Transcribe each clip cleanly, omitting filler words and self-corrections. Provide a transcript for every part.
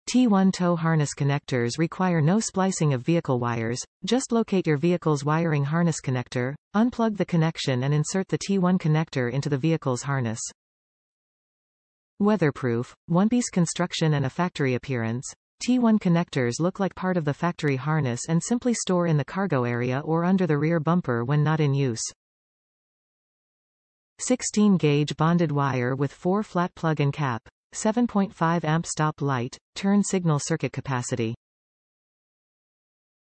T1 tow harness connectors require no splicing of vehicle wires. Just locate your vehicle's wiring harness connector, unplug the connection and insert the T1 connector into the vehicle's harness. Weatherproof, one-piece construction and a factory appearance. T1 connectors look like part of the factory harness and simply store in the cargo area or under the rear bumper when not in use. 16-gauge bonded wire with 4 flat plug and cap. 7.5 amp stop light, turn signal circuit capacity.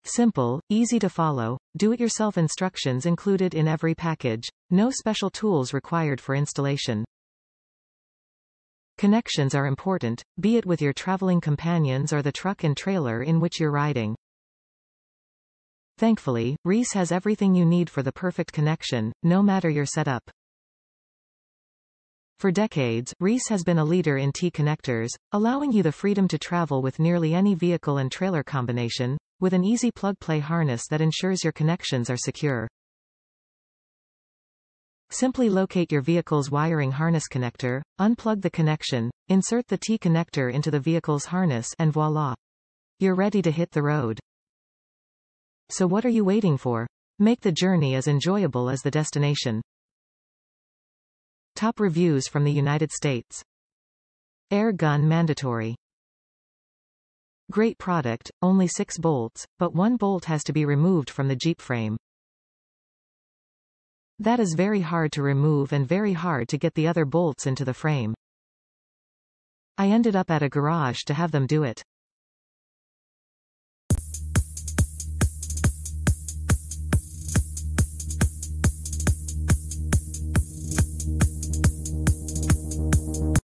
Simple, easy to follow, do-it-yourself instructions included in every package. No special tools required for installation. Connections are important, be it with your traveling companions or the truck and trailer in which you're riding. Thankfully, REESE has everything you need for the perfect connection, no matter your setup. For decades, REESE has been a leader in T-connectors, allowing you the freedom to travel with nearly any vehicle and trailer combination, with an easy plug-play harness that ensures your connections are secure. Simply locate your vehicle's wiring harness connector, unplug the connection, insert the T-connector into the vehicle's harness and voila! You're ready to hit the road. So what are you waiting for? Make the journey as enjoyable as the destination. Top reviews from the United States. Air gun mandatory. Great product, only 6 bolts, but 1 bolt has to be removed from the Jeep frame. That is very hard to remove and very hard to get the other bolts into the frame. I ended up at a garage to have them do it.